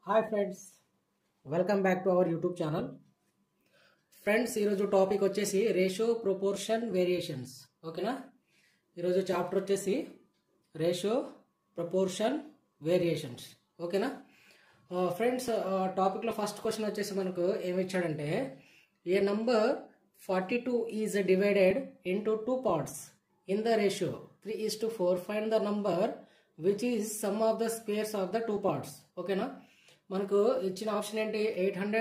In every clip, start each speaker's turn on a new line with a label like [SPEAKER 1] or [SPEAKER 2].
[SPEAKER 1] Hi friends, welcome back to our YouTube channel. Friends, ఈరోజు topic వచ్చేసి ratio proportion variations. ఓకేనా? ఈరోజు chapter వచ్చేసి రేషియో ప్రపోర్షన్ వేరియేషన్స్. ఓకేనా ఫ్రెండ్స్, టాపిక్లో ఫస్ట్ క్వశ్చన్ వచ్చేసి మనకు ఏమి ఇచ్చాడంటే, a number 42 is divided into 2 parts in the ratio 3:4. Find the number which is sum of the squares of the 2 parts. ఓకేనా? మనకు ఇచ్చిన ఆప్షన్ ఏంటి? 800,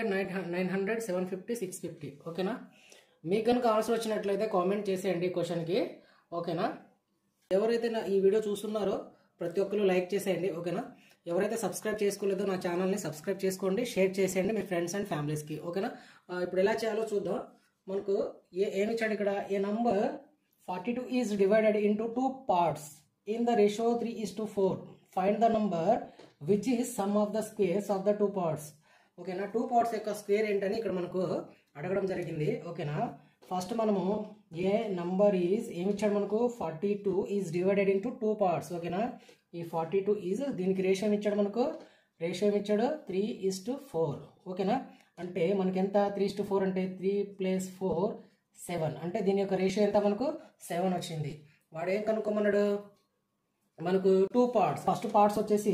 [SPEAKER 1] 900, 750, 650. ఓకేనా? మీకు కనుక ఆన్సర్ వచ్చినట్లయితే కామెంట్ చేసేయండి ఈ క్వశ్చన్కి. ఓకేనా? ఎవరైతే ఈ వీడియో చూస్తున్నారో ప్రతి ఒక్కరు లైక్ చేసేయండి. ఓకేనా? ఎవరైతే సబ్స్క్రైబ్ చేసుకోలేదో నా ఛానల్ని సబ్స్క్రైబ్ చేసుకోండి, షేర్ చేసేయండి మీ ఫ్రెండ్స్ అండ్ ఫ్యామిలీస్కి. ఓకేనా? ఇప్పుడు ఎలా చేయాలో చూద్దాం. మనకు ఏమి ఇచ్చాడు ఇక్కడ? A number 42 is divided into 2 parts in the ratio 3:4. Find the number which is sum of the squares of the 2 parts. ఓకేనా? 2 parts యొక్క స్క్వేర్ ఏంటని ఇక్కడ మనకు అడగడం జరిగింది. ఓకేనా? ఫస్ట్ మనము ఏ నంబర్ ఈజ్ ఏమి ఇచ్చాడు మనకు? 42 ఈజ్ డివైడెడ్ ఇంటూ 2 parts. ఓకేనా? ఈ 42 ఈజ్ దీనికి రేషియో ఇచ్చాడు మనకు. రేషియో ఇచ్చాడు 3:4. ఓకేనా? అంటే మనకి ఎంత? 3:4 అంటే 3 + 4 7. అంటే దీని యొక్క రేషియో ఎంత? మనకు 7 వచ్చింది. వాడు ఏం కనుక్కోమన్నాడు? మనకు 2 parts. ఫస్ట్ పార్ట్స్ వచ్చేసి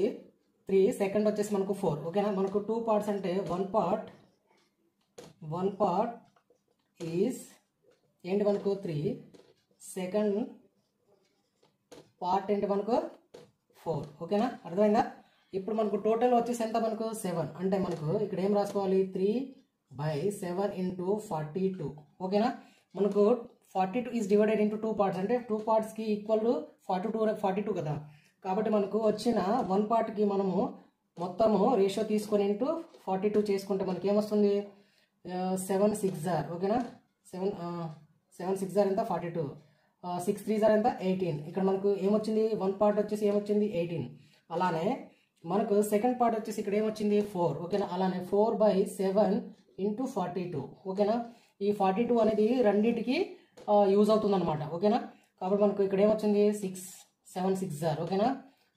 [SPEAKER 1] 3, సెకండ్ వచ్చేసి మనకు 4. ఓకేనా? మనకు 2 parts అంటే వన్ పార్ట్ ఈజ్ ఏంటి మనకు? 3. సెకండ్ పార్ట్ ఏంటి మనకు? 4. ఓకేనా? అర్థమైందా? ఇప్పుడు మనకు టోటల్ వచ్చేసి ఎంత? మనకు 7. అంటే మనకు ఇక్కడ ఏం రాసుకోవాలి? 3/7 ఇంటూ 42. ఓకేనా? మనకు 42 ఈజ్ డివైడెడ్ ఇంటూ 2 parts. అంటే 2 partsకి ఈక్వల్ 42 కదా. కాబట్టి మనకు వచ్చిన 1 partకి మనము మొత్తము రేషియో తీసుకొని ఇంటూ 42 చేసుకుంటే మనకి ఏమొస్తుంది? 7 6 జార్. ఓకేనా? 7 6 జార్ ఎంత? 42. 6 3 జార్ ఎంత? 18. ఇక్కడ మనకు ఏమొచ్చింది? 1 part వచ్చేసి ఏమొచ్చింది? 18. అలానే మనకు సెకండ్ పార్ట్ వచ్చేసి ఇక్కడ ఏమొచ్చింది? 4. ఓకేనా? అలానే 4/7 ఇంటూ 42. ఓకేనా? ఈ 42 అనేది రెండింటికి యూజ్ అవుతుంది అనమాట. ఓకేనా? కాబట్టి మనకు ఇక్కడ ఏమొచ్చింది? 7 6 జార్. ఓకేనా?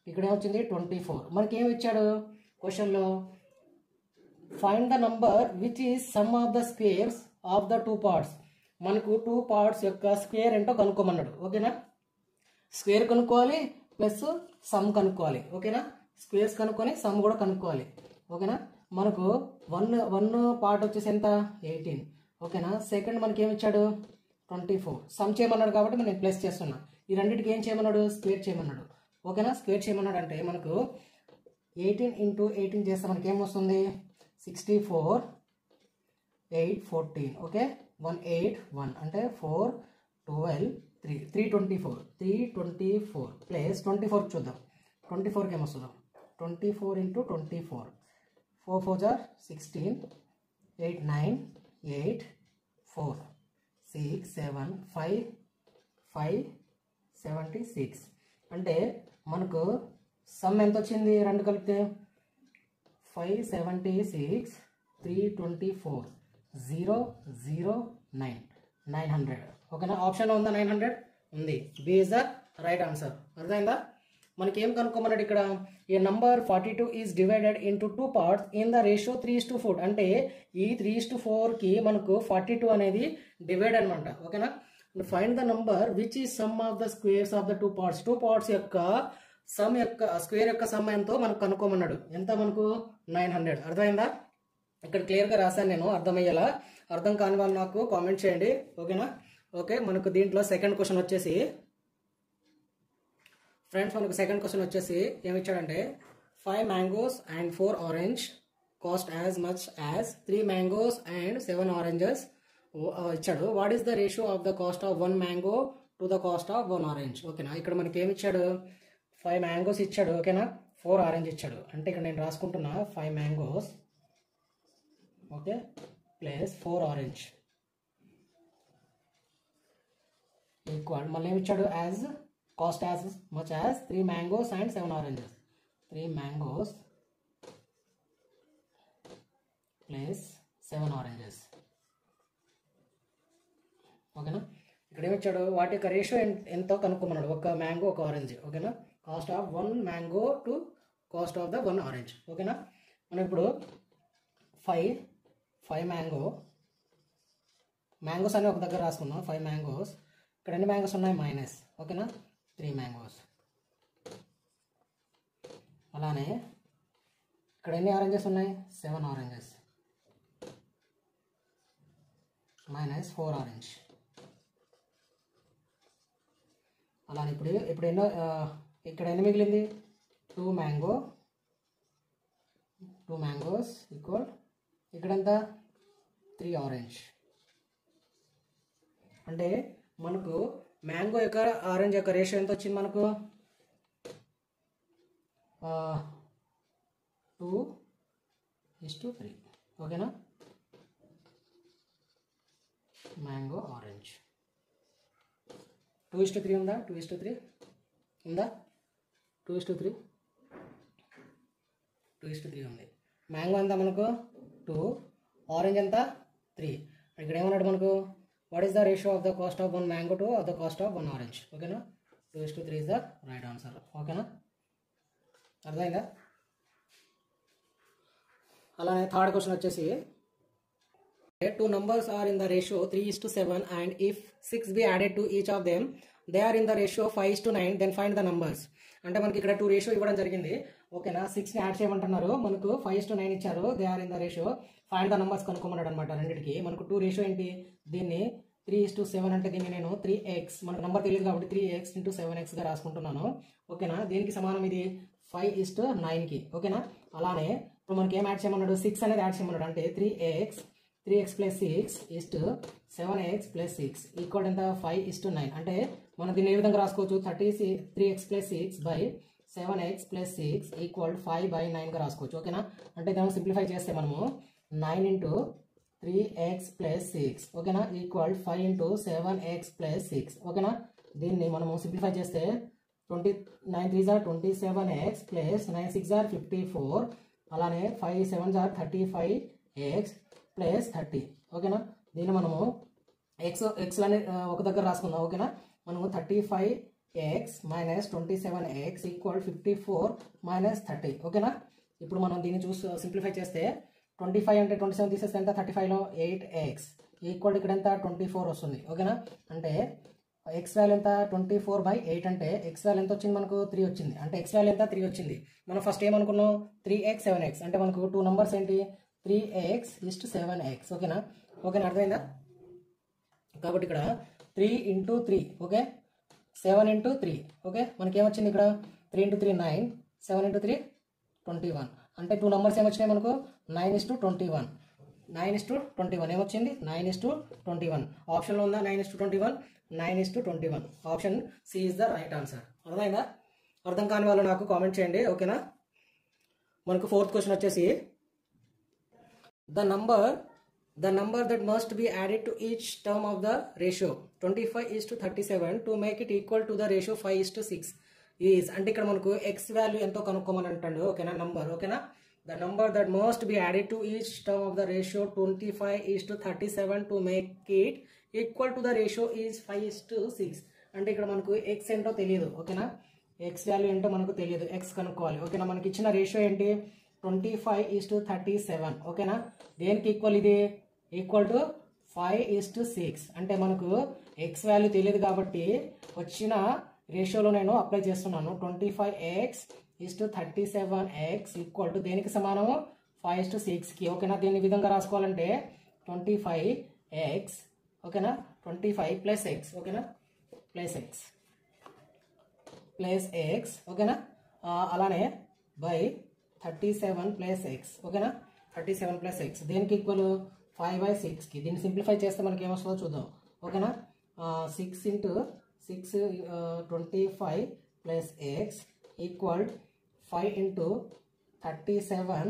[SPEAKER 1] ఇక్కడ ఏమొచ్చింది? 24. మనకి ఏమి ఇచ్చాడు క్వశ్చన్లో? Find the number which is sum of the squares of the 2 parts. మనకు 2 parts యొక్క స్క్వేర్ ఏంటో కనుక్కోమన్నాడు. ఓకేనా? స్క్వేర్ కనుక్కోవాలి ప్లస్ సమ్ కనుక్కోవాలి. ఓకేనా? స్క్వేర్స్ కనుక్కొని సమ్ కూడా కనుక్కోవాలి. ఓకేనా? మనకు వన్ పార్ట్ వచ్చేసి ఎంత? 18. ఓకేనా? సెకండ్ మనకి ఏమి ఇచ్చాడు? 24. సమ్ చేయమన్నాడు కాబట్టి నేను ప్లస్ చేస్తున్నా. ఈ రెండింటికి ఏం చేయమన్నాడు? స్క్వేర్ చేయమన్నాడు. ఓకేనా? స్క్వేర్ చేయమన్నాడు అంటే మనకు 18 ఇంటూ 18 చేస్తే మనకి ఏమొస్తుంది? 64 8 14. ఓకే? 181 అంటే 4 12 324 ప్లస్ 24 చూద్దాం. 24కి ఏమొస్తుందో? 24 ఇంటూ 24 4 4 జార్ 16 8 9 8 4 6 7 5 5 76. అంటే మనకు సమ్ ఎంత వచ్చింది? రెండు కలిపితే 576 324 0 0 9 900. ఓకేనా? ఆప్షన్ ఉందా? 900 ఉంది. B is the right answer. అర్థమైందా? మనకి ఏం కనుక్కోమన్నాడు ఇక్కడ? A number 42 is divided into 2 parts in the ratio 3:4. అంటే ఈ 3:4కి మనకు 42 అనేది డివైడ్ అనమాట. ఓకేనా? Find the number which is sum of the squares of the 2 parts. 2 parts యొక్క సమ్ యొక్క స్క్వేర్ యొక్క సమ్ ఎంతో మనకు కనుక్కోమన్నాడు. ఎంత? మనకు 900. అర్థమైందా? ఇక్కడ క్లియర్గా రాశాను నేను, అర్థమయ్యేలా. అర్థం కాని వాళ్ళు నాకు కామెంట్ చేయండి. ఓకేనా? ఓకే, మనకు దీంట్లో సెకండ్ క్వశ్చన్ వచ్చేసి ఫ్రెండ్స్, మనకు సెకండ్ క్వశ్చన్ వచ్చేసి ఏమి ఇచ్చాడంటే, 5 mangoes and 4 orange cost as much as 3 mangoes and 7 oranges ఇచ్చాడు. What is the ratio of the cost of 1 mango to the cost of 1 orange. ఓకేనా? ఇక్కడ మనకి ఏమి ఇచ్చాడు? 5 mangoes ఇచ్చాడు. ఓకేనా? 4 orange ఇచ్చాడు. అంటే ఇక్కడ నేను రాసుకుంటున్నా 5 mangoes okay plus 4 orange equal మళ్ళీ ఏమి ఇచ్చాడు? As cost as much as 3 mangoes and 7 oranges. 3 mangoes plus 7 oranges. ఓకేనా? ఇక్కడ ఏమిచ్చాడు? వాటి యొక్క రేషియో ఎంతో కనుక్కోమన్నాడు. ఒక మ్యాంగో ఒక ఆరెంజ్. ఓకేనా? Cost of 1 mango to cost of the 1 orange. ఓకేనా? మనం ఇప్పుడు 5 మ్యాంగోస్ అని ఒక దగ్గర రాసుకున్నాం. 5 మ్యాంగోస్. ఇక్కడ ఎన్ని మ్యాంగోస్ ఉన్నాయి? మైనస్. ఓకేనా, 3 మ్యాంగోస్. అలానే ఇక్కడ ఎన్ని ఆరెంజెస్ ఉన్నాయి? 7 ఆరెంజెస్. Minus 4 orange. అలానే ఇప్పుడు ఎన్నో ఇక్కడ ఎన్ని మిగిలింది? 2 మ్యాంగోస్ ఈక్వల్ ఇక్కడ ఎంత? 3 ఆరెంజ్. అంటే మనకు మ్యాంగో యొక్క ఆరెంజ్ యొక్క రేషియో ఎంత వచ్చింది మనకు? 2:3. ఓకేనా, మ్యాంగో ఆరెంజ్ 2:3 ఉందా? 2:3 ఉందా? 2:3 ఉంది. మ్యాంగో ఎంత మనకు? 2. ఆరెంజ్ ఎంత? 3. ఇక్కడ ఏమన్నాడు మనకు? What is the ratio of the cost of 1 mango to of the cost of 1 orange? ఓకేనా, 2:3 ఇస్ ద రైట్ ఆన్సర్. ఓకేనా, అర్థమైందా? అలానే థర్డ్ క్వశ్చన్ వచ్చేసి 2 numbers are in the ratio 3:7 and if 6 be added to each of them they are in the ratio 5:9 then find the numbers. అంటే మనకి ఇక్కడ 2 ratio ఇవ్వడం జరిగింది. ఓకేనా, 6ని యాడ్ చేయమంటున్నారు. మనకు 5:9 ఇచ్చారు. They are in the ratio. Find the numbers కనుక్కోమన్నాడు అనమాట. రెండింటికి మనకు 2 రేషియో ఏంటి? దీన్ని 3:7 అంటే దీన్ని నేను 3x, మనకు నెంబర్ తెలియదు కాబట్టి 3x × 7x రాసుకుంటున్నాను. ఓకేనా, దీనికి సమానం ఇది 5:9కి. ఓకేనా, అలానే ఇప్పుడు మనకి ఏం యాడ్ చేయమన్నాడు? 6 అనేది యాడ్ చేయమన్నాడు. అంటే 3x plus 6 is to 7x plus 6 equal ఎంత? 5:9. అంటే మనం దీన్ని ఏ విధంగా రాసుకోవచ్చు? 3x plus 6 by 7x plus 6 equal 5/9గా రాసుకోవచ్చు. ఓకేనా, అంటే దాన్ని సింప్లిఫై చేస్తే మనము 9 × 3x plus 6 ఓకేనా ఈక్వల్ 5 × 7x plus 6. ఓకేనా, దీన్ని మనము సింప్లిఫై చేస్తే 9 3s are 27x plus 9 6s are 54. అలానే 5 7s are 35x ప్లస్ 30. ఓకేనా, దీన్ని మనము ఎక్స్ అని ఒక దగ్గర రాసుకుందాం. ఓకేనా, మనము 35x minus 27x equal 54 minus 30. ఓకేనా, ఇప్పుడు మనం దీన్ని సింప్లిఫై చేస్తే 25 అంటే 27 తీసేస్తే ఎంత? 35లో 8x ఈక్వల్ ఇక్కడ ఎంత? 24 వస్తుంది. ఓకేనా, అంటే ఎక్స్ వాల్యూ ఎంత? 24/8 అంటే ఎక్స్ వాల్యూ ఎంత వచ్చింది మనకు? 3 వచ్చింది. అంటే ఎక్స్ వాల్యూ ఎంత? 3 వచ్చింది. మనం ఫస్ట్ ఏమనుకున్నాం? 3x 7x అంటే మనకు 2 నంబర్స్ ఏంటి? 3x is to 7x. ఓకేనా, అర్థమైందా? కాబట్టి ఇక్కడ 3 × 3 ఓకే, 7 × 3 ఓకే, మనకి ఏమొచ్చింది ఇక్కడ? 3 × 3 9, 7 × 3 21. అంటే 2 నంబర్స్ ఏమొచ్చినాయి మనకు? 9:21. 9:21 ఏమొచ్చింది? 9:21. ఆప్షన్లో ఉందా 9:21? 9:21. Option C is the right answer. అర్థమైందా? అర్థం కాని వాళ్ళు నాకు కామెంట్ చేయండి. ఓకేనా, మనకు ఫోర్త్ క్వశ్చన్ వచ్చేసి the number that must be added to each term of the ratio 25:37 to make it equal to the ratio 5:6 is. అంటే ఇక్కడ మనకు x వాల్యూ ఎంతో కనుక్కోమని అంటాడు. ఓకేనా, నంబర్. ఓకేనా, the number that must be added to each term of the ratio 25:37 to make it equal to the ratio is 5:6. అంటే ఇక్కడ మనకు x ఏంటో తెలియదు. ఓకేనా, x వాల్యూ ఏంటో మనకు తెలియదు. x కనుక్కోవాలి. ఓకేనా, మనకి ఇచ్చిన రేషియో ఏంటి? 25:37. ఓకేనా, దేనికి ఈక్వల్? ఇది ఈక్వల్ టు 5:6. అంటే మనకు ఎక్స్ వాల్యూ తెలియదు కాబట్టి వచ్చిన రేషియోలో నేను అప్లై చేస్తున్నాను. 25:37x ఈక్వల్ టు దేనికి సమానము? 5:6కి. ఓకేనా, దీని విధంగా రాసుకోవాలంటే 25x ఓకేనా, 25 ప్లస్ ఎక్స్. ఓకేనా, ప్లస్ ఎక్స్ ఓకేనా, అలానే బై 37 ప్లస్ ఎక్స్. ఓకేనా, 37 ప్లస్ ఎక్స్ దేనికి ఈక్వల్? 5/6కి. దీన్ని సింప్లిఫై చేస్తే మనకి ఏమొస్తుందో చూద్దాం. ఓకేనా, 6 × 6 25 plus X equal 5 × 37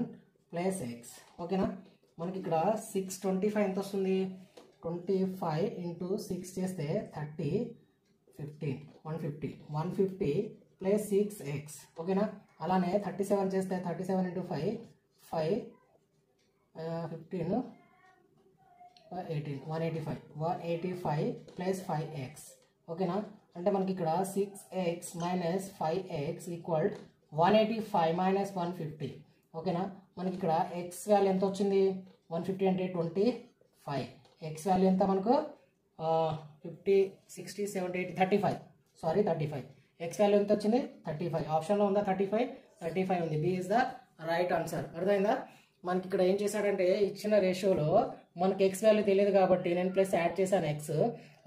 [SPEAKER 1] plus X. ఓకేనా, మనకి ఇక్కడ 625 ఎంత వస్తుంది? 25 × 6 చేస్తే 30 15 150 ప్లస్ 6x. ఓకేనా, అలానే 37 చేస్తే 37 × 5 15 18 185 ప్లస్ 5x. ఓకేనా, అంటే మనకి ఇక్కడ 6x minus 5x equal 185 minus 150. ఓకేనా. మనకి ఇక్కడ ఎక్స్ వాల్యూ ఎంత వచ్చింది 150 అంటే 25, ఎక్స్ వాల్యూ ఎంత మనకు 50 60 70 80 35, సారీ 35, ఎక్స్ వాల్యూ ఎంత వచ్చింది 35. ఆప్షన్లో ఉందా 35 ఉంది. B is the right answer. అర్థమైందా. మనకి ఇక్కడ ఏం చేశాడంటే ఇచ్చిన రేషియోలో మనకి ఎక్స్ వాల్యూ తెలియదు కాబట్టి నేను ప్లస్ యాడ్ చేశాను. ఎక్స్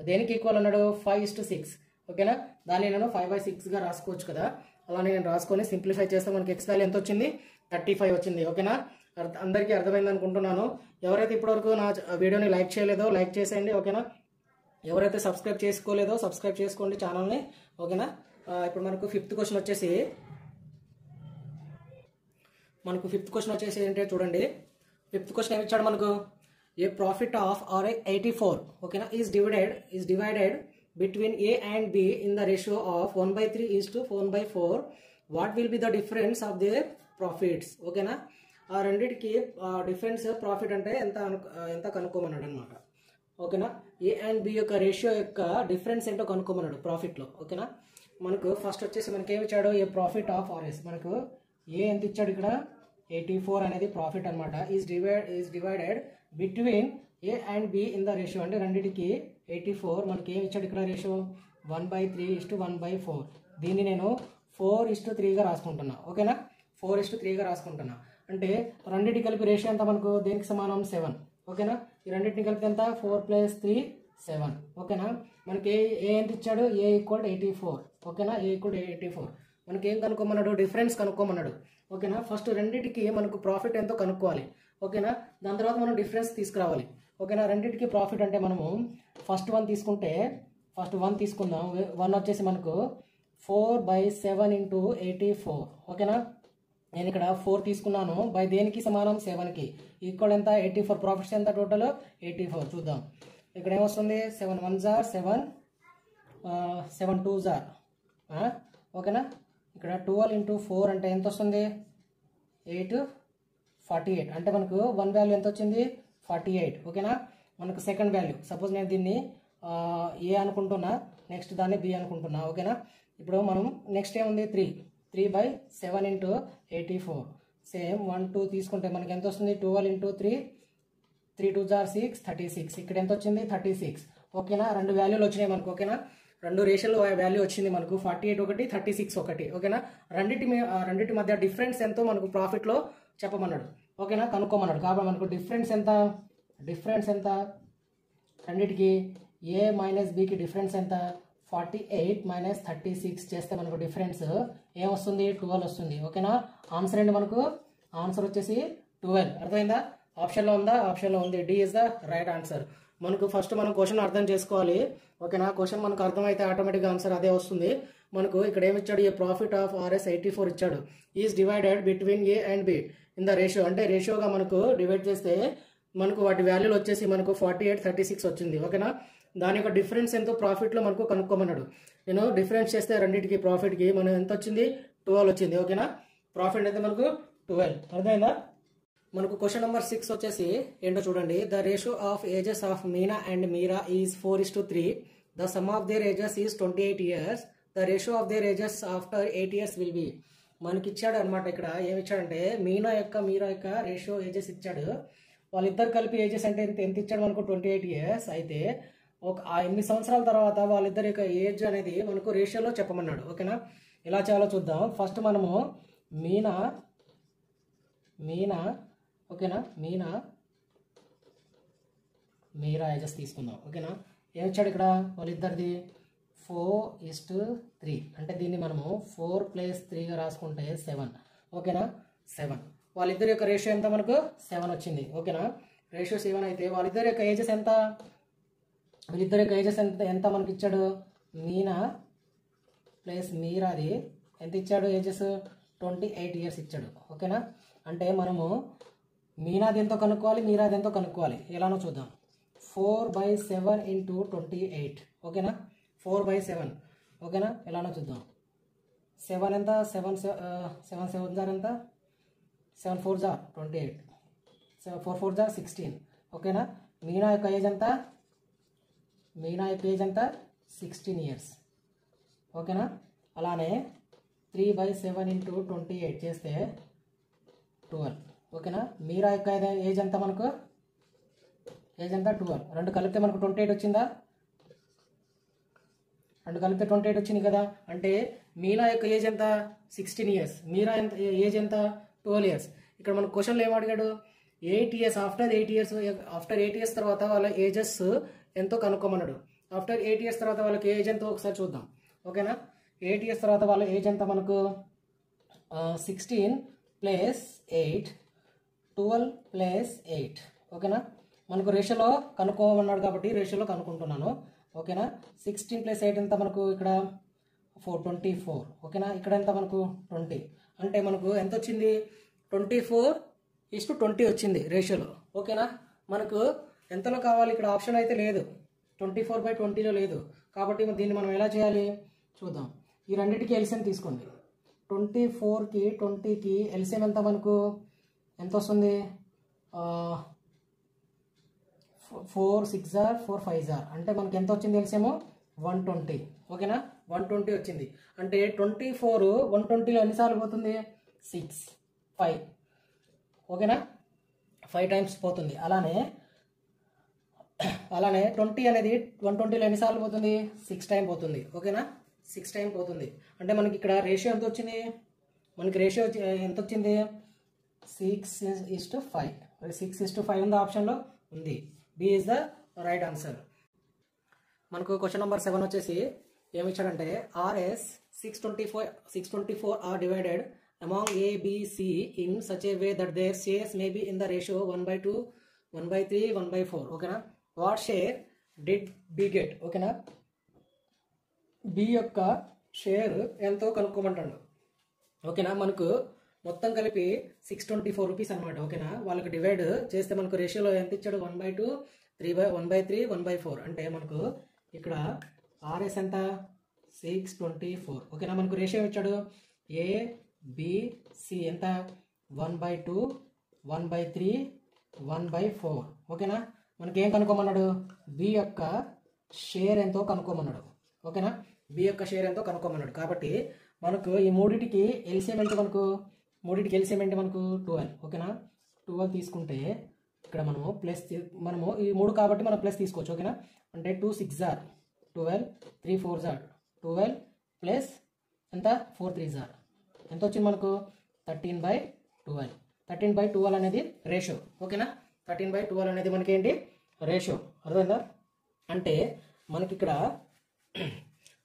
[SPEAKER 1] దేనికి ఈక్వల్ అన్నాడు 5:6. ఓకేనా, దాన్ని నేను 5/6గా రాసుకోవచ్చు కదా. అలానే నేను రాసుకొని సింప్లిఫై చేస్తే మనకి ఎక్స్ వాల్యూ ఎంత వచ్చింది 35 వచ్చింది. ఓకేనా, అందరికీ అర్థమైంది అనుకుంటున్నాను. ఎవరైతే ఇప్పటివరకు నా వీడియోని లైక్ చేయలేదో లైక్ చేసేయండి. ఓకేనా, ఎవరైతే సబ్స్క్రైబ్ చేసుకోలేదో సబ్స్క్రైబ్ చేసుకోండి ఛానల్ని. ఓకేనా, ఇప్పుడు మనకు ఫిఫ్త్ క్వశ్చన్ వచ్చేసి ఏంటంటే చూడండి. ఫిఫ్త్ క్వశ్చన్ ఏమి ఇచ్చాడు మనకు, ఏ ప్రాఫిట్ ఆఫ్ ఆర్ 84 ఓకేనా is divided between A and B in the ratio of 1/3:1/4. what will be the difference of their profits? ఓకేనా, ఆ రెండింటికి డిఫరెన్స్ ప్రాఫిట్ అంటే ఎంత కనుక్కోమన్నాడు అనమాట. ఓకేనా, ఏ అండ్ బి యొక్క రేషియో యొక్క డిఫరెన్స్ ఏంటో కనుక్కోమన్నాడు ప్రాఫిట్లో. ఓకేనా, మనకు ఫస్ట్ వచ్చేసి మనకి ఏమి ఇచ్చాడు, ఏ ప్రాఫిట్ ఆఫ్ ఆర్ఎస్. మనకు ఏ ఎంత ఇచ్చాడు ఇక్కడ 84 అనేది ప్రాఫిట్ అనమాట. Is divided between A and be in the ratio అంటే రెండింటికి 84. మనకి ఏమి ఇచ్చాడు ఇక్కడ రేషియో 1/3:1/4. దీన్ని నేను 4:3గా రాసుకుంటున్నా. ఓకేనా, 4:3గా రాసుకుంటున్నా. అంటే రెండింటికి కలిపి రేషియో ఎంత మనకు దేనికి సమానం 7. ఓకేనా, ఈ రెండింటిని కలిపి ఎంత 4 + 3 7. ఓకేనా, మనకి ఏ ఎంత ఇచ్చాడు ఏ = 84. ఓకేనా, ఏ = 84. మనకి ఏం కనుక్కోమన్నాడు డిఫరెన్స్ కనుక్కోమన్నాడు. ఓకేనా, ఫస్ట్ రెండింటికి మనకు ప్రాఫిట్ ఎంతో కనుక్కోవాలి. ఓకేనా, దాని తర్వాత మనం డిఫరెన్స్ తీసుకురావాలి. ఓకేనా, రెండింటికి ప్రాఫిట్ అంటే మనము ఫస్ట్ 1 తీసుకుందాం. 1 వచ్చేసి మనకు 4/7 × 84. ఓకేనా, నేను ఇక్కడ 4 తీసుకున్నాను. బై దేనికి సమానం 7కి. ఈక్వల్ ఎంత 84. ప్రాఫిట్స్ ఎంత టోటల్ 84. చూద్దాం ఇక్కడ ఏమొస్తుంది 7 1s are 7 7 2s are. ఓకేనా, ఇక్కడ 12 × 4 అంటే ఎంత వస్తుంది 8 48. అంటే మనకు 1 వాల్యూ ఎంత వచ్చింది 48. ఓకేనా, మనకు సెకండ్ వాల్యూ సపోజ్ నేను దీన్ని ఏ అనుకుంటున్నా, నెక్స్ట్ దాన్ని బి అనుకుంటున్నా. ఓకేనా, ఇప్పుడు మనం నెక్స్ట్ ఏముంది 3/7 × 84. సేమ్ 1 2 తీసుకుంటే మనకి ఎంత వస్తుంది 12 × 3 3 2s are 6 36. ఇక్కడ ఎంత వచ్చింది 36. ఓకేనా, రెండు వాల్యూలు వచ్చినాయి మనకు. ఓకేనా, రెండు రేషియోలో వాల్యూ వచ్చింది మనకు 48 ఒకటి 36 ఒకటి. ఓకేనా, రెండింటి మధ్య డిఫరెన్స్ ఎంతో మనకు ప్రాఫిట్లో చెప్పమన్నాడు. ఓకేనా, కనుక్కోమన్నాడు. కాబట్టి మనకు డిఫరెన్స్ ఎంత రెండింటికి ఏ మైనస్ బికి డిఫరెన్స్ ఎంత 48 - 36 చేస్తే మనకు డిఫరెన్స్ ఏమొస్తుంది 12 వస్తుంది. ఓకేనా, ఆన్సర్ ఏంటి మనకు ఆన్సర్ వచ్చేసి 12. అర్థమైందా. ఆప్షన్లో ఉందా, ఆప్షన్లో ఉంది. D is the right answer. మనకు ఫస్ట్ మనం క్వశ్చన్ అర్థం చేసుకోవాలి. ఓకేనా, క్వశ్చన్ మనకు అర్థమైతే ఆటోమేటిక్గా ఆన్సర్ అదే వస్తుంది. మనకు ఇక్కడ ఏమి ఇచ్చాడు ఏ ప్రాఫిట్ ఆఫ్ ఆర్ఎస్ 84 ఇచ్చాడు. Is divided between A and be in the ratio అంటే రేషియోగా మనకు డివైడ్ చేస్తే మనకు వాటి వాల్యూలు వచ్చేసి మనకు 48 36 వచ్చింది. ఓకేనా, దాని యొక్క డిఫరెన్స్ ఎంతో ప్రాఫిట్లో మనకు కనుక్కోమన్నాడు. నేను డిఫరెన్స్ చేస్తే రెండింటికి ప్రాఫిట్కి మనం ఎంత వచ్చింది 12 వచ్చింది. ఓకేనా, ప్రాఫిట్ అయితే మనకు 12. అర్థమైందా. మనకు క్వశ్చన్ నెంబర్ 6 వచ్చేసి ఏంటో చూడండి. The ratio of ages of Meena and Meera is 4:3. The sum of their ages is 28 years. The ratio of their ages after 8 years will be. మనకి ఇచ్చాడు అనమాట. ఇక్కడ ఏమి ఇచ్చాడంటే మీరా యొక్క రేషియో ఏజెస్ ఇచ్చాడు. వాళ్ళిద్దరు కలిపి ఏజెస్ అంటే ఎంత ఇచ్చాడు మనకు 28 years. అయితే ఒక 8 సంవత్సరాల తర్వాత వాళ్ళిద్దరి యొక్క ఏజ్ అనేది మనకు రేషియోలో చెప్పమన్నాడు. ఓకేనా, ఎలా చేయాలో చూద్దాం. ఫస్ట్ మనము మీనా ఓకేనా మీరా ఏజెస్ తీసుకుందాం. ఓకేనా, ఏమిచ్చాడు ఇక్కడ వాళ్ళిద్దరిది 4:3. అంటే దీన్ని మనము 4 + 3గా రాసుకుంటే 7. ఓకేనా, 7. వాళ్ళిద్దరి యొక్క రేషియో ఎంత మనకు 7 వచ్చింది. ఓకేనా, రేషియో 7 అయితే వాళ్ళిద్దరి యొక్క ఏజెస్ ఎంత ఎంత మనకి ఇచ్చాడు మీనా ప్లస్ మీరాది ఎంత ఇచ్చాడు ఏజెస్ 28 years ఇచ్చాడు. ఓకేనా, అంటే మనము మీనాది ఎంతో కనుక్కోవాలి మీరాది ఎంతో కనుక్కోవాలి. ఎలానో చూద్దాం. 4/7 × 28. ఓకేనా, 4/7. ఓకేనా, ఎలానో చూద్దాం. 7 ఎంత 7 7 ఎంత 7 4s are 28. 7 4 4s are 16. ఓకేనా, మీనా యొక్క ఏజ్ ఎంత 16 years. ఓకేనా, అలానే 3/7 × 28 చేస్తే 12. ఓకేనా, మీరా యొక్క ఏజ్ ఎంత మనకు? ఏజ్ ఎంత? 12. రెండు కలిపితే మనకు 28 వచ్చిందా? రెండు కలిపితే 28 వచ్చింది కదా. అంటే మీనా యొక్క ఏజ్ ఎంత? 16 ఇయర్స్. మీరా ఎంత ఏజ్ ఎంత? 12 ఇయర్స్. ఇక్కడ మన క్వశ్చన్లో ఏం అడిగాడు? 8 ఇయర్స్ ఆఫ్టర్ 8 ఇయర్స్ తర్వాత వాళ్ళ ఏజెస్ ఎంతో కనుక్కోమన్నాడు. ఆఫ్టర్ 8 ఇయర్స్ తర్వాత వాళ్ళకి ఏజ్ ఎంతో ఒకసారి చూద్దాం. ఓకేనా, 8 ఇయర్స్ తర్వాత వాళ్ళ ఏజ్ ఎంత మనకు? 16 + 8, 12 + 8. ఓకేనా, మనకు రేషియోలో కనుక్కోమన్నాడు కాబట్టి రేషియోలో కనుక్కుంటున్నాను. ఓకేనా, 16 + 8 ఎంత మనకు? ఇక్కడ 24. ఓకేనా, ఇక్కడ ఎంత మనకు? 20. అంటే మనకు ఎంత వచ్చింది? 24:20 వచ్చింది రేషియోలో. ఓకేనా, మనకు ఎంతలో కావాలి? ఇక్కడ ఆప్షన్ అయితే లేదు, 24/20లో లేదు. కాబట్టి దీన్ని మనం ఎలా చేయాలి చూద్దాం. ఈ రెండింటికి ఎల్సిఎం తీసుకోండి. 24కి 20కి ఎల్సిఎం ఎంత మనకు? ఎంత వస్తుంది? 4 6 4 5 అంటే మనకి ఎంత వచ్చింది ఎల్సిఎం? 120. ఓకేనా, 120 వచ్చింది. అంటే 24 120లో ఎన్నిసార్లు పోతుంది? 6 5. ఓకేనా, 5 టైమ్స్ పోతుంది. అలానే 20 అనేది 120లో ఎన్నిసార్లు పోతుంది? 6 టైం పోతుంది. ఓకేనా, 6 టైం పోతుంది. అంటే మనకి ఇక్కడ రేషియో ఎంత వచ్చింది? మనకి రేషియో ఎంత వచ్చింది? 6:5. 6:5 ఉంది ఆప్షన్లో? ఉంది. B is the right answer. మనకు క్వశ్చన్ నెంబర్ 7 వచ్చేసి ఏమి ఇచ్చాడంటే RS 624 are divided among A, B, C in such a way that their shares may be in the ratio 1/2, 1/3, 1/4. ఓకేనా, what share did B get? ఓకేనా, B యొక్క share ఎంతో కనుక్కోమంటాడు. ఓకేనా, మనకు మొత్తం కలిపి 624 రూపీస్ అనమాట. ఓకేనా, వాళ్ళకి డివైడ్ చేస్తే మనకు రేషియోలో ఎంత ఇచ్చాడు? 1/2, 1/3, 1/4. అంటే మనకు ఇక్కడ RS ఎంత? 624. ఓకేనా, మనకు రేషియో ఇచ్చాడు A, B, C ఎంత? 1/2, 1/3, 1/4. ఓకేనా, మనకి ఏం కనుక్కోమన్నాడు? బి యొక్క షేర్ ఎంతో కనుక్కోమన్నాడు. ఓకేనా, బి యొక్క షేర్ ఎంతో కనుక్కోమన్నాడు. కాబట్టి మనకు ఈ మూడింటికి ఎల్సిఎం ఎంత మనకు? మూడింటికి ఎల్సిఎం ఏంటి మనకు? 12. ఓకేనా, 12 తీసుకుంటే ఇక్కడ మనము మనము ఈ 3 కాబట్టి మనం ప్లస్ తీసుకోవచ్చు. ఓకేనా, అంటే 2 6 12, 3 4 12 ప్లస్ ఎంత? 4 3 ఎంత వచ్చింది మనకు? 13/12. 13/12 అనేది రేషియో. ఓకేనా, 13/12 అనేది మనకి ఏంటి? రేషియో. అర్థమైందా? అంటే మనకి ఇక్కడ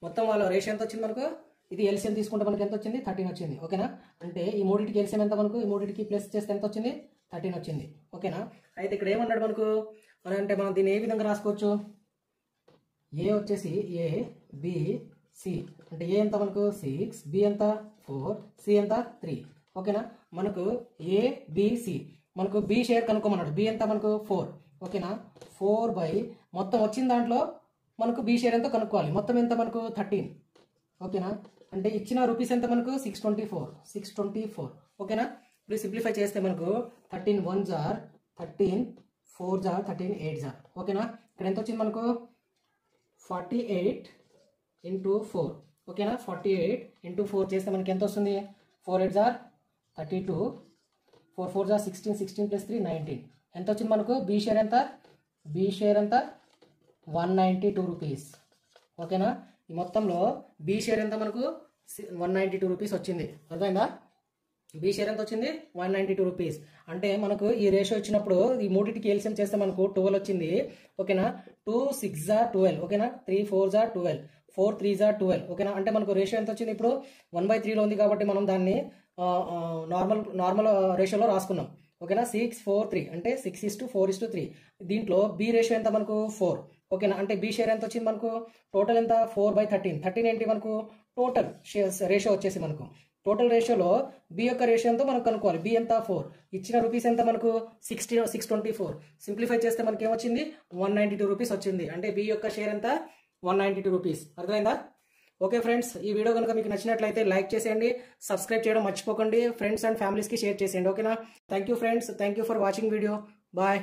[SPEAKER 1] మొత్తం వాళ్ళ రేషియో ఎంత వచ్చింది మనకు? ఇది ఎల్సిఎం తీసుకుంటే మనకి ఎంత వచ్చింది? 13 వచ్చింది. ఓకేనా, అంటే ఈ మూడింటికి ఎల్సిఎం ఎంత మనకు? ఈ మూడింటికి ప్లస్ చేస్తే ఎంత వచ్చింది? 13 వచ్చింది. ఓకేనా, అయితే ఇక్కడ ఏమన్నాడు మనకు అంటే మనం దీన్ని ఏ విధంగా రాసుకోవచ్చు? ఏ వచ్చేసి A, B, C. అంటే ఏ ఎంత మనకు? 6, B ఎంత? 4, C ఎంత? 3. ఓకేనా, మనకు A, B, C. మనకు B షేర్ కనుక్కోమన్నాడు. B ఎంత మనకు? 4. ఓకేనా, 4 మొత్తం వచ్చిన దాంట్లో మనకు B షేర్ ఎంతో కనుక్కోవాలి. మొత్తం ఎంత మనకు? 13. ఓకేనా, అంటే ఇచ్చిన రూపీస్ ఎంత మనకు? 624. ఓకేనా, ఇప్పుడు సింప్లిఫై చేస్తే మనకు 13 1s 13, 4s 13, 8s. ఓకేనా, ఇక్కడ ఎంత వచ్చింది మనకు? 48 × 4. ఓకేనా, 48 × 4 చేస్తే మనకి ఎంత వస్తుంది? 4 8s 32, 4 4s 16, 16 + 3 19. ఎంత వచ్చింది మనకు? బి షేర్ ఎంత? బి షేర్ ఎంత? 192 రూపీస్. ఓకేనా, ఈ మొత్తంలో బి షేర్ ఎంత మనకు? 192 రూపీస్ వచ్చింది. అర్థమైందా? బి షేర్ ఎంత వచ్చింది? 192 రూపీస్. అంటే మనకు ఈ రేషియో ఇచ్చినప్పుడు ఈ మూడింటికి ఎల్సిఎం చేస్తే మనకు 12 వచ్చింది. ఓకేనా, 2 6 12. ఓకేనా, 3 4 12, 4 3 12. ఓకేనా, అంటే మనకు రేషియో ఎంత వచ్చింది? ఇప్పుడు 1/3లో ఉంది కాబట్టి మనం దాన్ని నార్మల్ రేషియోలో రాసుకున్నాం. ఓకేనా, 6 4 3 అంటే 6:4:3. దీంట్లో బి రేషియో ఎంత మనకు? 4. ఓకేనా, అంటే బి షేర్ ఎంత వచ్చింది మనకు? టోటల్ ఎంత? 4/13. 13 ఏంటి మనకు? టోటల్ రేషియో వచ్చేసి మనకు టోటల్ రేషియోలో బి యొక్క రేషియో ఎంతో మనకు కనుక్కోవాలి. బి ఎంత? 4. ఇచ్చిన రూపీస్ ఎంత మనకు? 624. సింప్లిఫై చేస్తే మనకి ఏమొచ్చింది? 192 రూపీస్ వచ్చింది. అంటే బి యొక్క షేర్ ఎంత? 192 రూపీస్. అర్థమైందా? ఓకే ఫ్రెండ్స్, ఈ వీడియో కనుక మీకు నచ్చినట్లయితే లైక్ చేసేయండి, సబ్స్క్రైబ్ చేయడం మర్చిపోకండి, ఫ్రెండ్స్ అండ్ ఫ్యామిలీస్కి షేర్ చేసేయండి. ఓకేనా, thank you friends, thank you for watching video. Bye.